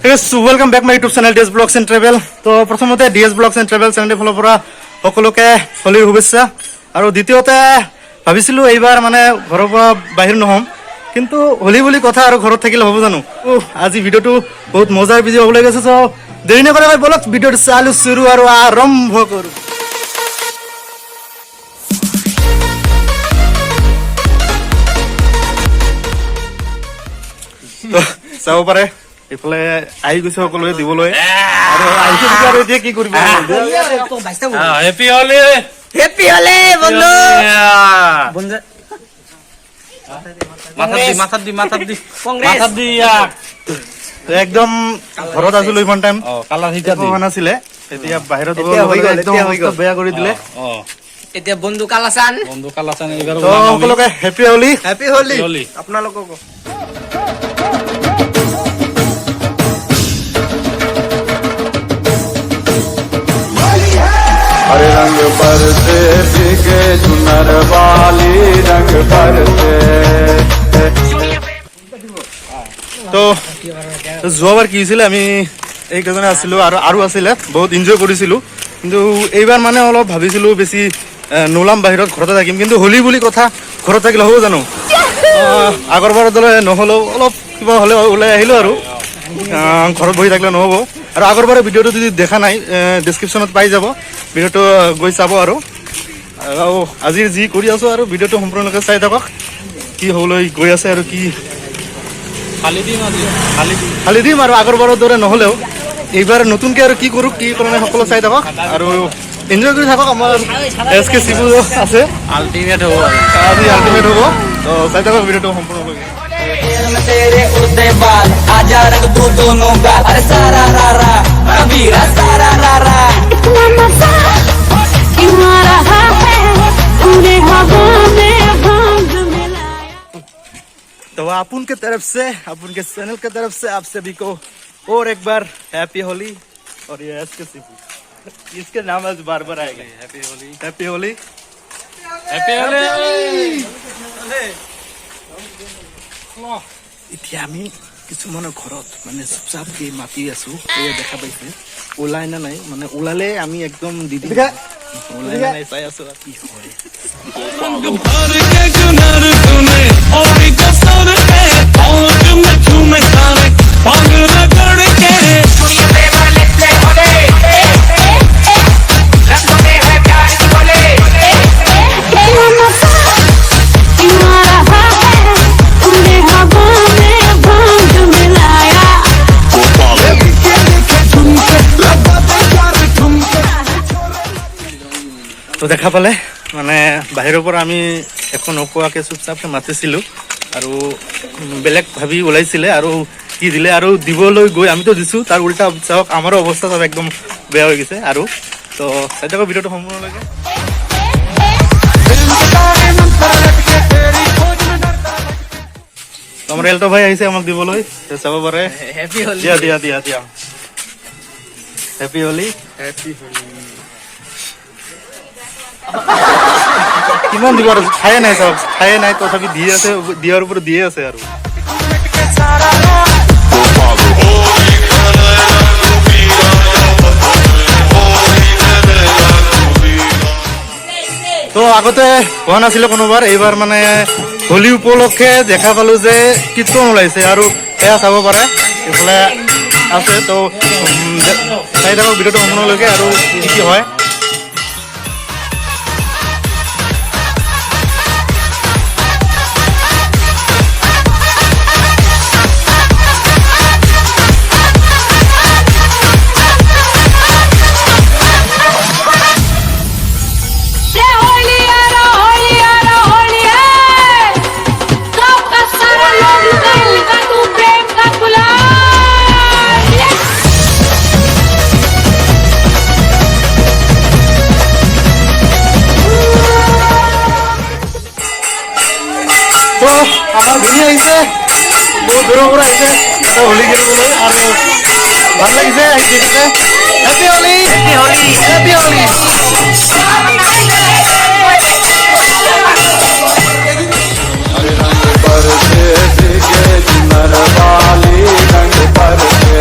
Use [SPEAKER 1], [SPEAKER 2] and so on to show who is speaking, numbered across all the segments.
[SPEAKER 1] Welcome back my YouTube channel DS blogs and travel. तो प्रथमते DS blogs and travel channel फाলৰ পৰা সকলোকে হোলিৰ শুভেচ্ছা। আৰু দ্বিতীয়তে ভাবিছিলো এইবাৰ মানে ঘৰৰ পৰা বাহিৰ নহম, কিন্তু হোলি বুলি কথা আৰু ঘৰত থাকিলে হ'ব জানো। আজি ভিডিঅ'টো বহুত মজাৰ ভিডিঅ' হ'বলৈ গৈছে। সো দেৰি নকৰাকৈ বলক ভিডিঅ'টো চালু শুৰু আৰু আৰম্ভ কৰো। চাব পাৰে ইফালে আহি গৈছে সকলোৱে দিবলৈ আৰু আহিছে আৰু এতিয়া কি কৰিব।
[SPEAKER 2] হেপি হোলি
[SPEAKER 3] হেপি হোলি বন্ধু বন্ধু মাথা দি
[SPEAKER 1] একদম ঘৰত আছিলো ইমান টাইম
[SPEAKER 2] কালাৰ হিটা দি
[SPEAKER 1] হোৱা নাছিলে, এতিয়া বাহিৰত বেয়া কৰি দিলে।
[SPEAKER 3] এতিয়া বন্ধু কালাচান
[SPEAKER 2] এইবাৰ
[SPEAKER 1] তো সকলোকে হেপি হোলি।
[SPEAKER 3] হেপি হোলি আপোনালোককো।
[SPEAKER 4] हरे रंग बरसे भीगे चुनर वाली रंग बरसे।
[SPEAKER 1] তো যোৱাবাৰ কি হৈছিলে, আমি এইকেইজনে আছিলো আৰু আছিলে, বহুত এনজয় কৰিছিলো। কিন্তু এইবাৰ মানে অলপ ভাবিছিলো বেছি নোলাম, বাহিৰত ঘৰতে থাকিম। কিন্তু হোলি বুলি কথা ঘৰত থাকিলে হ'ব জানো। আগৰবাৰৰ দৰে নহ'লেও অলপ কিবা হ'লে ওলাই আহিলো আৰু ঘৰত বহি থাকিলে নহ'ব। আৰু আগৰবাৰৰ ভিডিঅ'টো যদি দেখা নাই ডেছক্ৰিপশ্যনত পাই যাব, ভিডিঅ'টো গৈ চাব। আৰু আজিৰ যি কৰি আছো আৰু ভিডিঅ'টো সম্পূৰ্ণকৈ চাই থাকক, কি হ'বলৈ গৈ আছে আৰু কি খালি দিম। আৰু আগৰবাৰৰ দৰে নহ'লেও এইবাৰ নতুনকৈ আৰু কি কৰোঁ কি কৰা নাই সকলো চাই থাকক আৰু এনজয় কৰি থাকক। আমাৰ SK শিবু আছে,
[SPEAKER 2] আল্টিমেট হ'ব
[SPEAKER 1] আজি আল্টিমেট হ'ব। তো চাই থাকক ভিডিঅ'টো সম্পূৰ্ণকৈ।
[SPEAKER 3] तेरे उड़ते बाल आजा रख दो दोनों गाल, अरे सारा रारा कबीरा सारा रारा।
[SPEAKER 5] इतना मजा क्यों आ रहा है पूरे हवा में भांग मिलाया।
[SPEAKER 1] तो अपन के तरफ से, अपन के चैनल के तरफ से आप सभी को और एक बार हैप्पी होली। और ये SK शिबू, इसके नाम आज बार बार आएगा। Happy Holi, happy Holi,
[SPEAKER 2] happy Holi.
[SPEAKER 1] এতিয়া আমি কিছুমানৰ ঘৰত মানে চুপচাপকে মাতি আছো, দেখা পাইছে ওলাই না নাই, মানে ওলালে আমি একদম দি দিম। ওলাই না নাই চাই আছো কি হয়। তো দেখা পালে মানে বাহিৰৰ পৰা আমি এখন নোকোৱাকৈ চুপচাপকৈ মাতিছিলোঁ আৰু বেলেগ ভাবি ওলাইছিলে আৰু কি দিলে আৰু দিবলৈ গৈ আমিতো দিছোঁ, তাৰ উল্টা চাওক আমাৰো অৱস্থা চব একদম বেয়া হৈ গৈছে। আৰু তো চাই থাকক ভিডিঅ'টো সম্পূৰ্ণলৈকে। আমাৰ এল্টো ভাই আহিছে আমাক দিবলৈ, চাব পাৰে।
[SPEAKER 3] হেপি হোলি
[SPEAKER 1] দিয়া দিয়া দিয়া দিয়া হেপি হোলি। কিমান দিব আৰু খায়ে নাই, চাওক খায়ে নাই, তথাপি দিয়ে আছে, দিয়াৰ ওপৰত দিয়ে আছে। আৰু তো আগতে হোৱা নাছিলে কোনোবাৰ, এইবাৰ মানে হোলী উপলক্ষে দেখা পালো যে কীৰ্তন ওলাইছে আৰু সেয়া চাব পাৰে, এইফালে আছে। তো চাই থাকক ভিডিঅ'টো সম্পূৰ্ণলৈকে আৰু কি কি হয়। তো আমাৰ ঘূৰি আহিছে, বহুত দূৰৰ পৰা আহিছে হোলী খেলিবলৈ আৰু ভাল লাগিছে আহি দেখিছে। Happy Holi, happy Holi, happy Holi.
[SPEAKER 4] हरे रंग बरसे भीगे चुनर वाली रंग बरसे।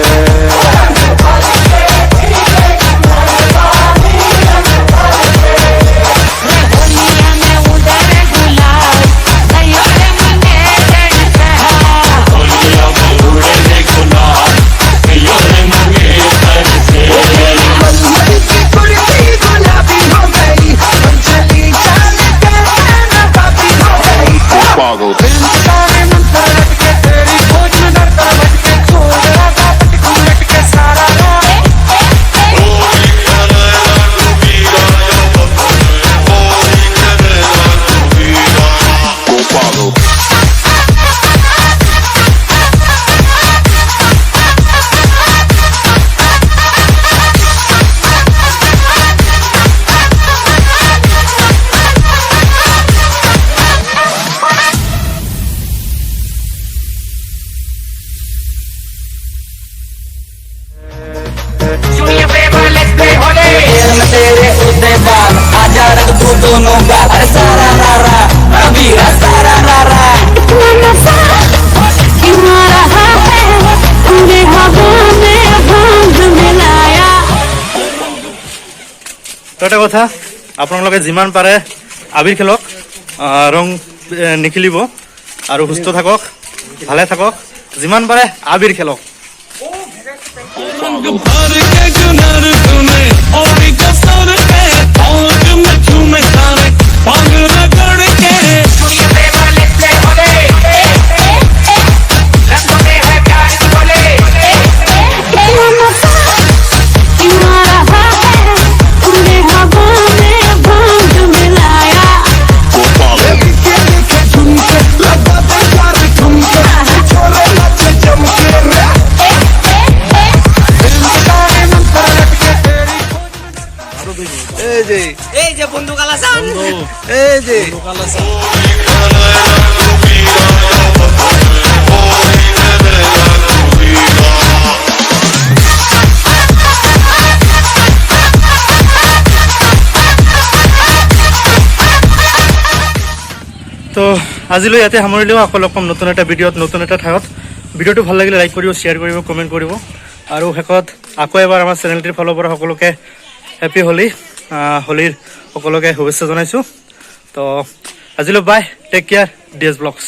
[SPEAKER 3] दोनों गाल अरे सारा रारा कबीरा सारा रारा
[SPEAKER 5] इतना नशा क्यों आ रहा है तूने हवा में भांग मिलाया
[SPEAKER 1] তো এটা কথা আপোনালোকে যিমান পাৰে আবিৰ খেলক ৰং নিখিলিব আৰু সুস্থ থাকক ভালে থাকক যিমান পাৰে আবিৰ খেলক
[SPEAKER 6] भर के जुनर तूने और कसर के और मैं तुम्हें सारे पाग रगड़ के
[SPEAKER 5] इतना नशा क्यों आ रहा है तूने हवा में भांग मिलाया
[SPEAKER 3] এই যে বন্ধু কালাসান
[SPEAKER 1] তো আজিলৈ ইয়াতে সামৰিলেও আকৌ লগ পাম নতুন এটা ভিডিঅ'ত নতুন এটা ঠাইত ভিডিঅ'টো ভাল লাগিলে লাইক কৰিব শ্বেয়াৰ কৰিব কমেণ্ট কৰিব আৰু শেষত আকৌ এবাৰ আমাৰ চেনেলটিৰ ফালৰ পৰা সকলোকে হেপী হোলী হোলীৰ সকলোকে শুভেচ্ছা জনাইছোঁ তো আজিলৈ bye take care DS blogs